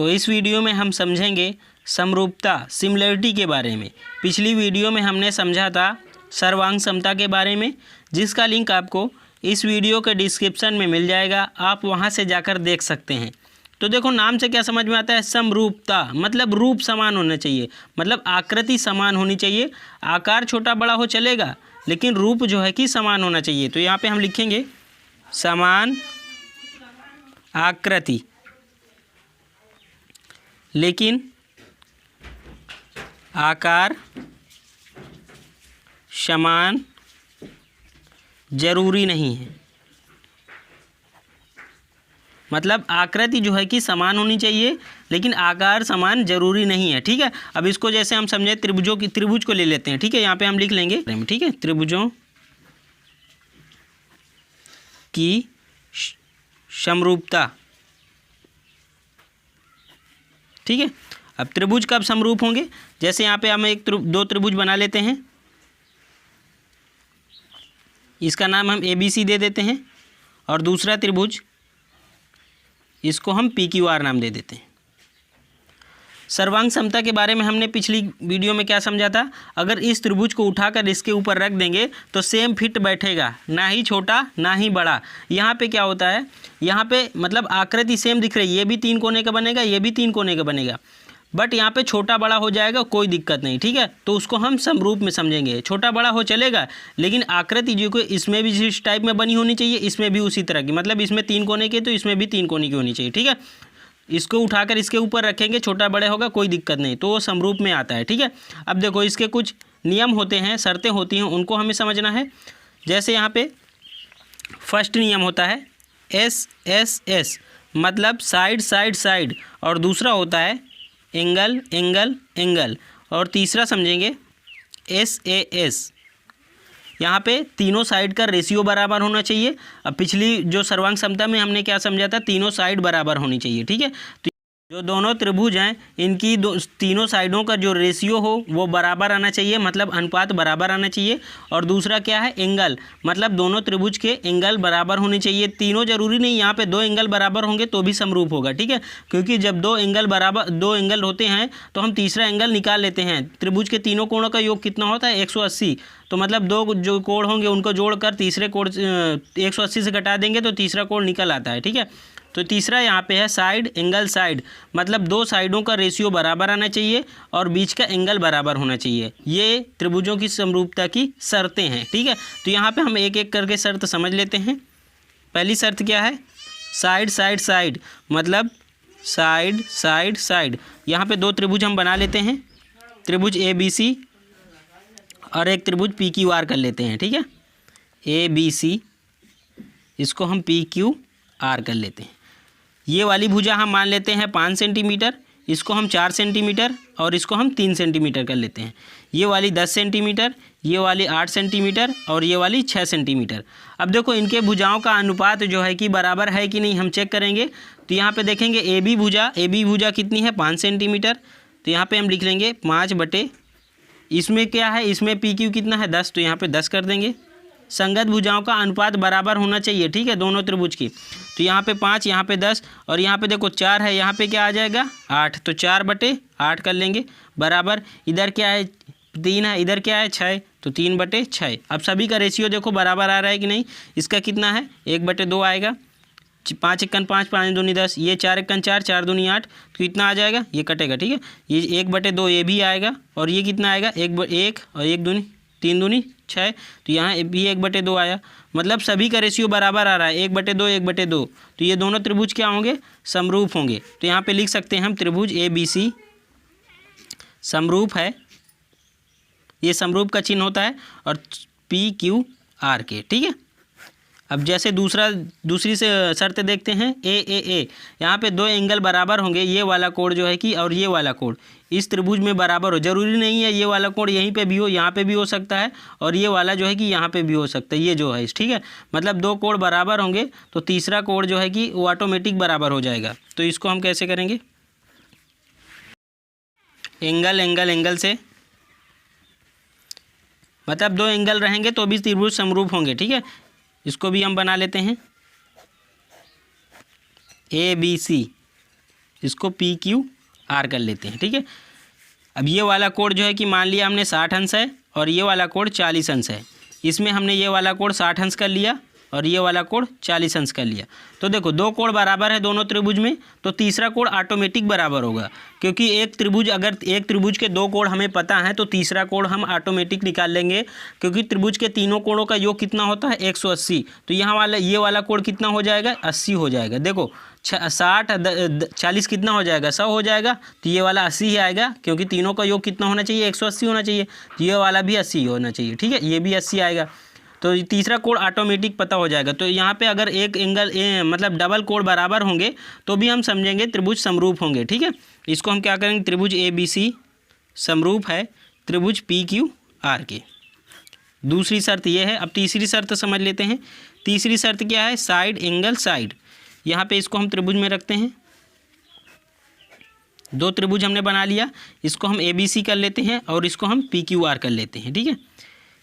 तो इस वीडियो में हम समझेंगे समरूपता सिमिलरिटी के बारे में। पिछली वीडियो में हमने समझा था सर्वांग समता के बारे में, जिसका लिंक आपको इस वीडियो के डिस्क्रिप्शन में मिल जाएगा, आप वहां से जाकर देख सकते हैं। तो देखो नाम से क्या समझ में आता है, समरूपता मतलब रूप समान होना चाहिए, मतलब आकृति समान होनी चाहिए। आकार छोटा बड़ा हो चलेगा, लेकिन रूप जो है कि समान होना चाहिए। तो यहाँ पे हम लिखेंगे समान आकृति, लेकिन आकार समान जरूरी नहीं है। मतलब आकृति जो है कि समान होनी चाहिए, लेकिन आकार समान जरूरी नहीं है। ठीक है, अब इसको जैसे हम समझे त्रिभुज को ले लेते हैं। ठीक है, यहाँ पे हम लिख लेंगे, ठीक है, त्रिभुजों की समरूपता। ठीक है, अब त्रिभुज कब समरूप होंगे, जैसे यहाँ पे हम दो त्रिभुज बना लेते हैं, इसका नाम हम ABC दे देते हैं, और दूसरा त्रिभुज इसको हम PQR नाम दे देते हैं। सर्वांग समता के बारे में हमने पिछली वीडियो में क्या समझा था, अगर इस त्रिभुज को उठाकर इसके ऊपर रख देंगे तो सेम फिट बैठेगा, ना ही छोटा ना ही बड़ा। यहाँ पे क्या होता है, यहाँ पे मतलब आकृति सेम दिख रही है, ये भी 3 कोने का बनेगा, ये भी 3 कोने का बनेगा, बट यहाँ पे छोटा बड़ा हो जाएगा, कोई दिक्कत नहीं। ठीक है, तो उसको हम समरूप में समझेंगे। छोटा बड़ा हो चलेगा, लेकिन आकृति जो को इसमें भी इस टाइप में बनी होनी चाहिए, इसमें भी उसी तरह की, मतलब इसमें 3 कोने की तो इसमें भी 3 कोने की होनी चाहिए। ठीक है, इसको उठाकर इसके ऊपर रखेंगे, छोटा बड़े होगा, कोई दिक्कत नहीं, तो वो समरूप में आता है। ठीक है, अब देखो इसके कुछ नियम होते हैं, शर्तें होती हैं, उनको हमें समझना है। जैसे यहाँ पे फर्स्ट नियम होता है SSS, मतलब साइड साइड साइड, और दूसरा होता है एंगल एंगल एंगल, और तीसरा समझेंगे SAS। यहाँ पे तीनों साइड का रेशियो बराबर होना चाहिए। अब पिछली जो सर्वांग समता में हमने क्या समझा था, तीनों साइड बराबर होनी चाहिए। ठीक है, तो जो दोनों त्रिभुज हैं इनकी तीनों साइडों का जो रेशियो हो वो बराबर आना चाहिए, मतलब अनुपात बराबर आना चाहिए। और दूसरा क्या है, एंगल, मतलब दोनों त्रिभुज के एंगल बराबर होने चाहिए। तीनों जरूरी नहीं, यहाँ पे 2 एंगल बराबर होंगे तो भी समरूप होगा। ठीक है, क्योंकि जब 2 एंगल होते हैं तो हम तीसरा एंगल निकाल लेते हैं। त्रिभुज के तीनों कोणों का योग कितना होता है, 180। तो मतलब 2 जो कोण होंगे उनको जोड़कर तीसरे कोण 180 से घटा देंगे तो तीसरा कोण निकल आता है। ठीक है, तो तीसरा यहाँ पे है साइड एंगल साइड, मतलब 2 साइडों का रेशियो बराबर आना चाहिए और बीच का एंगल बराबर होना चाहिए। ये त्रिभुजों की समरूपता की शर्तें हैं। ठीक है, तो यहाँ पे हम एक एक करके शर्त समझ लेते हैं। पहली शर्त क्या है, साइड साइड साइड, मतलब साइड साइड साइड। यहाँ पे 2 त्रिभुज हम बना लेते हैं, त्रिभुज ABC और एक त्रिभुज PQR कर लेते हैं। ठीक है, ABC, इसको हम PQR कर लेते हैं। ये वाली भुजा हम मान लेते हैं 5 सेंटीमीटर, इसको हम 4 सेंटीमीटर और इसको हम 3 सेंटीमीटर कर लेते हैं। ये वाली 10 सेंटीमीटर, ये वाली 8 सेंटीमीटर और ये वाली 6 सेंटीमीटर। अब देखो इनके भुजाओं का अनुपात जो है कि बराबर है कि नहीं हम चेक करेंगे। तो यहाँ पे देखेंगे AB भुजा कितनी है, 5 सेंटीमीटर। तो यहाँ पर हम लिख लेंगे 5/, इसमें क्या है, इसमें PQ कितना है, 10, तो यहाँ पर 10 कर देंगे। संगत भुजाओं का अनुपात बराबर होना चाहिए। ठीक है, दोनों त्रिभुज की। तो यहाँ पे 5, यहाँ पे 10, और यहाँ पे देखो 4 है, यहाँ पे क्या आ जाएगा 8, तो 4/8 कर लेंगे बराबर। इधर क्या है 3 है, इधर क्या है 6, तो 3/6। अब सभी का रेशियो देखो बराबर आ रहा है कि नहीं। इसका कितना है, 1/2 आएगा। 5 × 5 5 दूनी 10, ये 4 × 4 4 दूनी 8, तो कितना आ जाएगा, ये कटेगा। ठीक है, ये 1/2 ये भी आएगा, और ये कितना आएगा 1 और 1 दूनी 3 दूनी 6, तो यहाँ भी 1/2 आया। मतलब सभी का रेशियो बराबर आ रहा है, 1/2 1/2। तो ये दोनों त्रिभुज क्या होंगे, समरूप होंगे। तो यहाँ पे लिख सकते हैं हम त्रिभुज ABC समरूप है, ये समरूप का चिन्ह होता है, और PQR के। ठीक है, अब जैसे दूसरी से शर्त देखते हैं AAA। यहाँ पे 2 एंगल बराबर होंगे, ये वाला कोण जो है कि और ये वाला कोण इस त्रिभुज में बराबर हो। जरूरी नहीं है ये वाला कोण यहीं पे भी हो, यहाँ पे भी हो सकता है, और ये वाला जो है कि यहाँ पे भी हो सकता है, ये जो है। ठीक है, मतलब 2 कोण बराबर होंगे तो तीसरा कोण जो है कि वो ऑटोमेटिक बराबर हो जाएगा। तो इसको हम कैसे करेंगे, एंगल एंगल एंगल से, मतलब 2 एंगल रहेंगे तो भी त्रिभुज समरूप होंगे। ठीक है, इसको भी हम बना लेते हैं ABC इसको PQR कर लेते हैं, ठीक है। अब ये वाला कोण जो है कि मान लिया हमने 60 अंश है और ये वाला कोण 40 अंश है। इसमें हमने ये वाला कोण 60 अंश कर लिया और ये वाला कोण 40 अंश कर लिया। तो देखो दो कोण बराबर है दोनों त्रिभुज में, तो तीसरा कोण ऑटोमेटिक बराबर होगा, क्योंकि एक त्रिभुज, अगर एक त्रिभुज के दो कोण हमें पता है तो तीसरा कोण हम ऑटोमेटिक निकाल लेंगे, क्योंकि त्रिभुज के तीनों कोणों का योग कितना होता है 180। तो यहाँ वाला ये वाला कोण कितना हो जाएगा 80 हो जाएगा। देखो 60 40 कितना हो जाएगा 100 हो जाएगा, तो ये वाला 80 ही आएगा, क्योंकि तीनों का योग कितना होना चाहिए 180 होना चाहिए। तो ये वाला भी 80 होना चाहिए, ठीक है, ये भी 80 आएगा। तो तीसरा कोण ऑटोमेटिक पता हो जाएगा। तो यहाँ पे अगर एक एंगल मतलब डबल कोण बराबर होंगे तो भी हम समझेंगे त्रिभुज समरूप होंगे, ठीक है। इसको हम क्या करेंगे, त्रिभुज ABC समरूप है त्रिभुज PQR के। दूसरी शर्त ये है। अब तीसरी शर्त समझ लेते हैं। तीसरी शर्त क्या है, साइड एंगल साइड। यहाँ पे इसको हम त्रिभुज में रखते हैं। दो त्रिभुज हमने बना लिया, इसको हम ABC कर लेते हैं और इसको हम PQR कर लेते हैं, ठीक है।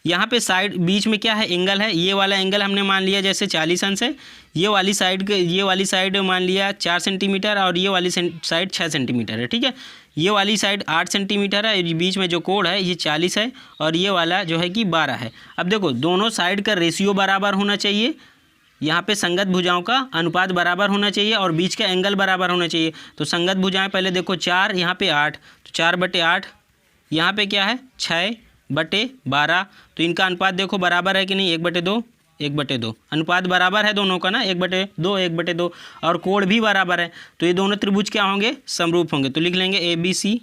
यहाँ पे साइड बीच में क्या है, एंगल है। ये वाला एंगल हमने मान लिया जैसे 40 अंश है। ये वाली साइड मान लिया 4 सेंटीमीटर और ये वाली साइड 6 सेंटीमीटर है, ठीक है। ये वाली साइड 8 सेंटीमीटर है, बीच में जो कोण है ये 40 है और ये वाला जो है कि 12 है। अब देखो दोनों साइड का रेशियो बराबर होना चाहिए, यहाँ पे संगत भुजाओं का अनुपात बराबर होना चाहिए और बीच का एंगल बराबर होना चाहिए। तो संगत भुजाएं पहले देखो 4, यहाँ पे 8, तो 4/8, यहाँ पे क्या है 6/12। तो इनका अनुपात देखो बराबर है कि नहीं, 1/2 1/2 अनुपात बराबर है दोनों का ना, 1/2 1/2, और कोण भी बराबर है। तो ये दोनों त्रिभुज क्या होंगे, समरूप होंगे। तो लिख लेंगे ABC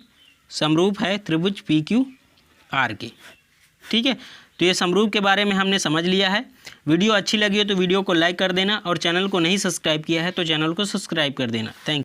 समरूप है त्रिभुज PQR के, ठीक है। तो ये समरूप के बारे में हमने समझ लिया है। वीडियो अच्छी लगी हो तो वीडियो को लाइक कर देना और चैनल को नहीं सब्सक्राइब किया है तो चैनल को सब्सक्राइब कर देना। Thank you.